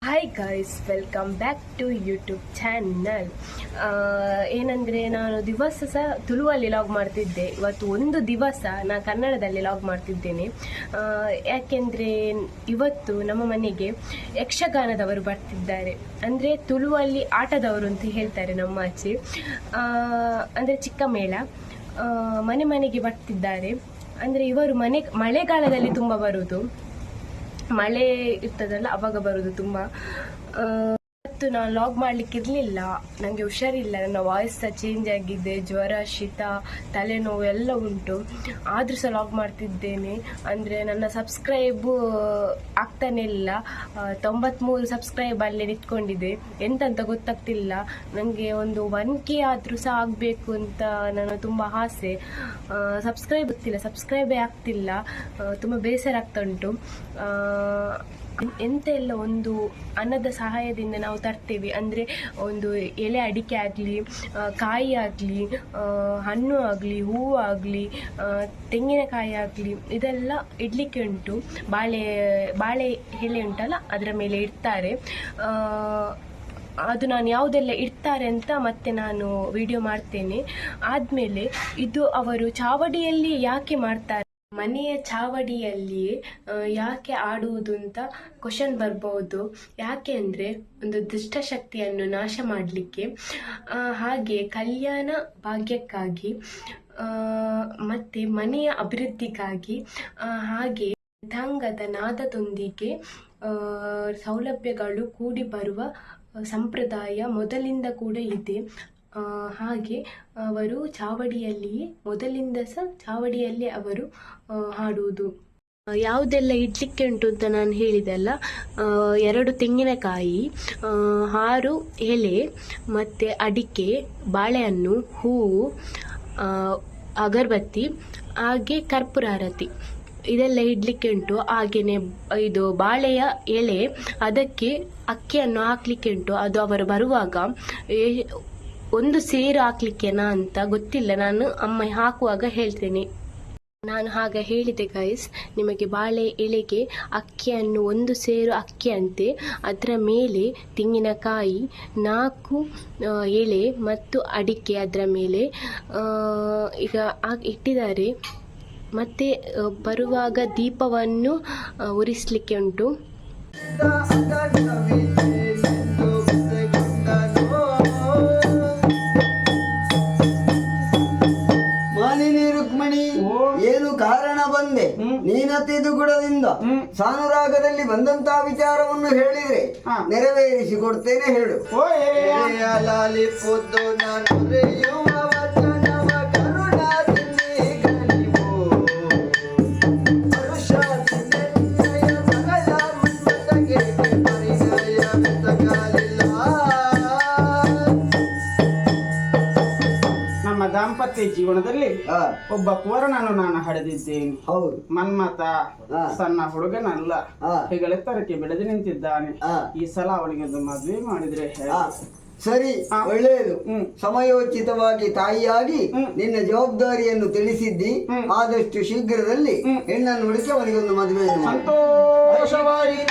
Hi guys, welcome back to YouTube channel. ಏನಂದರೆ ನಾನು ದಿವಸ ಸಹ ತುಳುವಲ್ಲಿ ಲಾಗ್ ಮಾಡ್ತಿದ್ದೆ. ಇವತ್ತು ಒಂದು ದಿವಸ ನಾನು ಕನ್ನಡದಲ್ಲಿ ಲಾಗ್ ಮಾಡ್ತಿದ್ದೇನೆ. ಯಾಕೆಂದರೆ ಇವತ್ತು ನಮ್ಮ ಮನೆಗೆ ಯಕ್ಷಗಾನದವರು ಬರ್ತಿದ್ದಾರೆ. ಅಂದರೆ ತುಳುವಲ್ಲಿ ಆಟದವರು ಅಂತ ಹೇಳ್ತಾರೆ ನಮ್ಮ ಆಚೆ. ಅಂದರೆ ಚಿಕ್ಕ ಮೇಳ ಮನೆ ಮನೆಗೆ ಬರ್ತಿದ್ದಾರೆ. ಅಂದರೆ ಇವರು ಮಳೆಗಾಲದಲ್ಲಿ ತುಂಬ ಬರುವುದು, ಮಳೆ ಇರ್ತದಲ್ಲ ಅವಾಗ ಬರೋದು ತುಂಬ. ಇವತ್ತು ನಾನು ಲಾಗ್ ಮಾಡಲಿಕ್ಕೆ ಇರಲಿಲ್ಲ, ನನಗೆ ಹುಷಾರಿಲ್ಲ, ನನ್ನ ವಾಯ್ಸ್ ಸಹ ಚೇಂಜ್ ಆಗಿದೆ, ಜ್ವರ, ಶೀತ, ತಲೆನೋವು ಎಲ್ಲ ಉಂಟು. ಆದರೂ ಸಹ ಲಾಗ್ ಮಾಡ್ತಿದ್ದೇನೆ. ಅಂದರೆ ನನ್ನ ಸಬ್ಸ್ಕ್ರೈಬು ಆಗ್ತಾನೆ ಇಲ್ಲ. 93 ಸಬ್ಸ್ಕ್ರೈಬ್ ಅಲ್ಲೇ ನಿಂತ್ಕೊಂಡಿದೆ. ಎಂತಂತ ಗೊತ್ತಾಗ್ತಿಲ್ಲ ನನಗೆ. ಒಂದು 1K ಆದರೂ ಸಹ ಆಗಬೇಕು ಅಂತ ನಾನು ತುಂಬ ಆಸೆ. ಸಬ್ಸ್ಕ್ರೈಬ್ ಗೊತ್ತಿಲ್ಲ, ಸಬ್ಸ್ಕ್ರೈಬೇ ಆಗ್ತಿಲ್ಲ. ತುಂಬ ಬೇಸರ ಆಗ್ತಾ ಉಂಟು. ಎಂತ ಎಲ್ಲ ಒಂದು ಅನ್ನದ ಸಹಾಯದಿಂದ ನಾವು ತರ್ತೇವೆ. ಅಂದರೆ ಒಂದು ಎಲೆ ಅಡಿಕೆ ಆಗಲಿ, ಕಾಯಿ ಆಗಲಿ, ಹಣ್ಣು ಆಗಲಿ, ಹೂವು ಆಗಲಿ, ತೆಂಗಿನಕಾಯಿ ಆಗಲಿ, ಇದೆಲ್ಲ ಇಡಲಿಕ್ಕೆ ಉಂಟು. ಬಾಳೆ ಎಲೆ ಉಂಟಲ್ಲ, ಅದರ ಮೇಲೆ ಇಡ್ತಾರೆ. ಅದು ನಾನು ಯಾವುದೆಲ್ಲ ಇಡ್ತಾರೆ ಅಂತ ಮತ್ತೆ ನಾನು ವಿಡಿಯೋ ಮಾಡ್ತೇನೆ. ಆದಮೇಲೆ ಇದು ಅವರು ಚಾವಡಿಯಲ್ಲಿ ಯಾಕೆ ಮಾಡ್ತಾರೆ, ಮನೆಯ ಚಾವಡಿಯಲ್ಲಿಯೇ ಯಾಕೆ ಆಡುವುದು ಅಂತ ಕ್ವಶನ್ ಬರ್ಬೋದು. ಯಾಕೆ ಅಂದರೆ ಒಂದು ದುಷ್ಟಶಕ್ತಿಯನ್ನು ನಾಶ ಮಾಡಲಿಕ್ಕೆ, ಹಾಗೆ ಕಲ್ಯಾಣ ಭಾಗ್ಯಕ್ಕಾಗಿ, ಮತ್ತು ಮನೆಯ ಅಭಿವೃದ್ಧಿಗಾಗಿ, ಹಾಗೆ ಮೃದಂಗದ ನಾದದೊಂದಿಗೆ ಸೌಲಭ್ಯಗಳು ಕೂಡಿ ಬರುವ ಸಂಪ್ರದಾಯ ಮೊದಲಿಂದ ಕೂಡ ಇದೆ. ಹಾಗೆ ಅವರು ಮೊದಲಿಂದ ಸಹ ಚಾವಡಿಯಲ್ಲಿ ಅವರು ಹಾಡುವುದು. ಯಾವುದೆಲ್ಲ ಇಡ್ಲಿಕ್ಕೆ ಉಂಟು ಅಂತ ನಾನು ಹೇಳಿದೆಲ್ಲ, 2 ತೆಂಗಿನಕಾಯಿ, 6 ಎಲೆ, ಮತ್ತು ಅಡಿಕೆ, ಬಾಳೆಹಣ್ಣು, ಹೂವು, ಅಗರಬತ್ತಿ, ಹಾಗೆ ಕರ್ಪೂರ ಆರತಿ, ಇದೆಲ್ಲ ಇಡ್ಲಿಕ್ಕೆ ಉಂಟು. ಹಾಗೆಯೇ ಇದು ಬಾಳೆಯ ಎಲೆ, ಅದಕ್ಕೆ ಅಕ್ಕಿಯನ್ನು ಹಾಕ್ಲಿಕ್ಕೆ ಉಂಟು. ಅದು ಅವರು ಬರುವಾಗ ಒಂದು ಸೇರು ಹಾಕ್ಲಿಕ್ಕೆನಾ ಅಂತ ಗೊತ್ತಿಲ್ಲ, ನಾನು ಅಮ್ಮ ಹಾಕುವಾಗ ಹೇಳ್ತೇನೆ. ನಾನು ಹಾಗೆ ಹೇಳಿದೆ ಗೈಸ್, ನಿಮಗೆ ಬಾಳೆ ಎಲೆಗೆ ಅಕ್ಕಿಯನ್ನು 1 ಸೇರು ಅಕ್ಕಿ ಅಂತೆ, ಅದರ ಮೇಲೆ ತೆಂಗಿನಕಾಯಿ, 4 ಎಲೆ ಮತ್ತು ಅಡಿಕೆ ಅದರ ಮೇಲೆ ಈಗ ಇಟ್ಟಿದ್ದಾರೆ. ಮತ್ತೆ ಬರುವಾಗ ದೀಪವನ್ನು ಉರಿಸಲಿಕ್ಕೆ ಉಂಟು. ಏನು ಕಾರಣ ಬಂದೆ ನೀನತಿದು ಗುಡದಿಂದ ಸಾನುರಾಗದಲ್ಲಿ ಬಂದಂತಹ ವಿಚಾರವನ್ನು ಹೇಳಿದ್ರೆ ನೆರವೇರಿಸಿ ಕೊಡ್ತೇನೆ. ಹೇಳು. ಲಾಲಿಪುದ್ದು ನಾನು ದಾಂಪತ್ಯ ಜೀವನದಲ್ಲಿ ಒಬ್ಬ ಕುವರನನ್ನು ನಾನು ಹಡೆದಿದ್ದೇನೆ. ಹೌದು, ಮನ್ಮಥ ಸಣ್ಣ ಹುಡುಗನಲ್ಲ, ಹೆಗಲೆತ್ತರಕ್ಕೆ ಬೆಳೆದು ನಿಂತಿದ್ದಾನೆ. ಈ ಸಲ ಅವನಿಗೆ ಒಂದು ಮದುವೆ ಮಾಡಿದ್ರೆ ಸರಿ, ಒಳ್ಳೆಯದು. ಸಮಯೋಚಿತವಾಗಿ ತಾಯಿಯಾಗಿ ನಿನ್ನ ಜವಾಬ್ದಾರಿಯನ್ನು ತಿಳಿಸಿದ್ದಿ. ಆದಷ್ಟು ಶೀಘ್ರದಲ್ಲಿ ಹೆಣ್ಣನ್ನು ಹುಡುಕಿ ಅವನಿಗೆ ಒಂದು ಮದುವೆಯನ್ನು ಸಂತೋಷವಾಗಿ